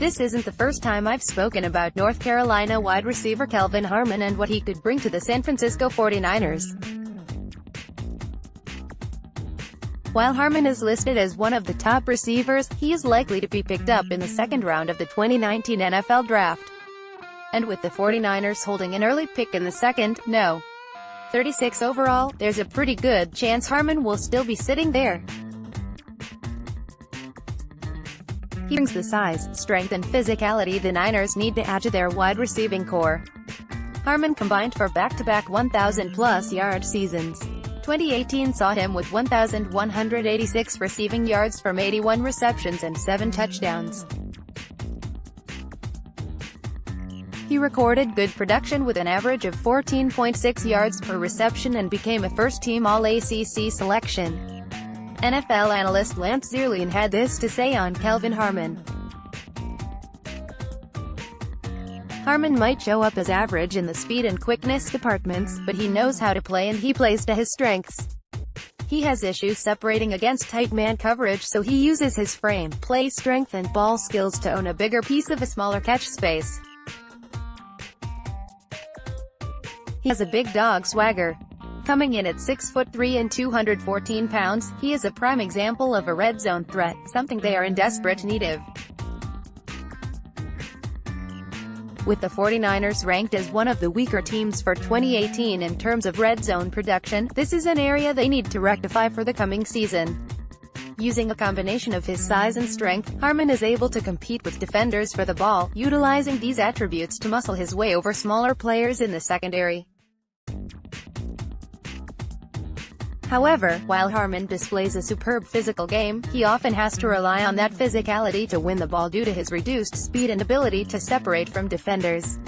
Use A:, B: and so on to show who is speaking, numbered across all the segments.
A: This isn't the first time I've spoken about North Carolina wide receiver Kelvin Harmon and what he could bring to the San Francisco 49ers. While Harmon is listed as one of the top receivers, he is likely to be picked up in the second round of the 2019 NFL Draft. And with the 49ers holding an early pick in the second, 36 overall, there's a pretty good chance Harmon will still be sitting there. He brings the size, strength and physicality the Niners need to add to their wide receiving core. Harmon combined for back-to-back 1,000-plus yard seasons. 2018 saw him with 1,186 receiving yards from 81 receptions and 7 touchdowns. He recorded good production with an average of 14.6 yards per reception and became a first-team All-ACC selection. NFL analyst Lance Zierlein had this to say on Kelvin Harmon. Harmon might show up as average in the speed and quickness departments, but he knows how to play and he plays to his strengths. He has issues separating against tight man coverage, so he uses his frame, play strength and ball skills to own a bigger piece of a smaller catch space. He has a big dog swagger. Coming in at 6'3" and 214 pounds, he is a prime example of a red zone threat, something they are in desperate need of. With the 49ers ranked as one of the weaker teams for 2018 in terms of red zone production, this is an area they need to rectify for the coming season. Using a combination of his size and strength, Harmon is able to compete with defenders for the ball, utilizing these attributes to muscle his way over smaller players in the secondary. However, while Harmon displays a superb physical game, he often has to rely on that physicality to win the ball due to his reduced speed and ability to separate from defenders.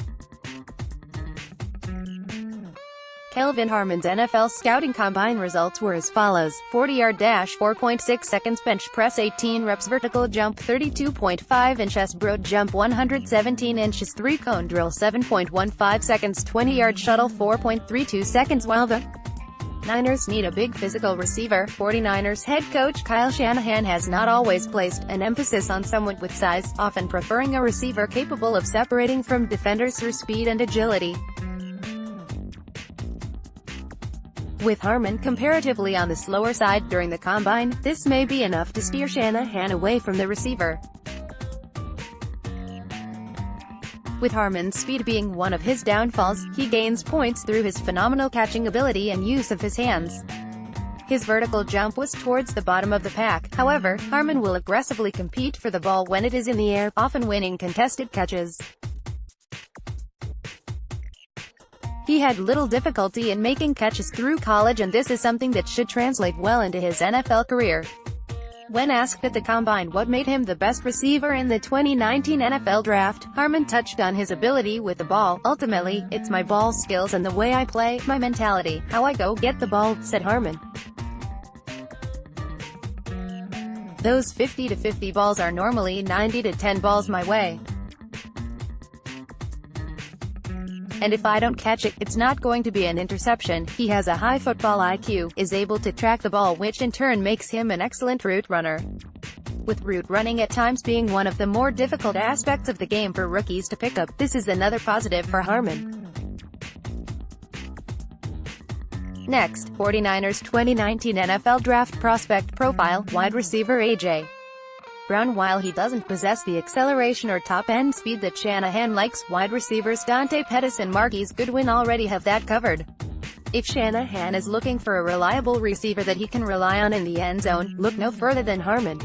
A: Kelvin Harmon's NFL scouting combine results were as follows: 40-yard dash 4.6 seconds, bench press 18 reps, vertical jump 32.5 inches, broad jump 117 inches, 3-cone drill 7.15 seconds, 20-yard shuttle 4.32 seconds. While the Niners need a big physical receiver, 49ers head coach Kyle Shanahan has not always placed an emphasis on someone with size, often preferring a receiver capable of separating from defenders through speed and agility. With Harmon comparatively on the slower side during the combine, this may be enough to steer Shanahan away from the receiver. With Harmon's speed being one of his downfalls, he gains points through his phenomenal catching ability and use of his hands. His vertical jump was towards the bottom of the pack. However, Harmon will aggressively compete for the ball when it is in the air, often winning contested catches. He had little difficulty in making catches through college, and this is something that should translate well into his NFL career. When asked at the Combine what made him the best receiver in the 2019 NFL Draft, Harmon touched on his ability with the ball. "Ultimately, it's my ball skills and the way I play, my mentality, how I go get the ball," said Harmon. "Those 50-50 balls are normally 90-10 balls my way. And if I don't catch it, it's not going to be an interception." He has a high football IQ, is able to track the ball, which in turn makes him an excellent route runner. With route running at times being one of the more difficult aspects of the game for rookies to pick up, this is another positive for Harmon. Next, 49ers 2019 NFL Draft Prospect Profile, wide receiver A.J. Brown. While he doesn't possess the acceleration or top-end speed that Shanahan likes, wide receivers Dante Pettis and Marquise Goodwin already have that covered. If Shanahan is looking for a reliable receiver that he can rely on in the end zone, look no further than Harmon.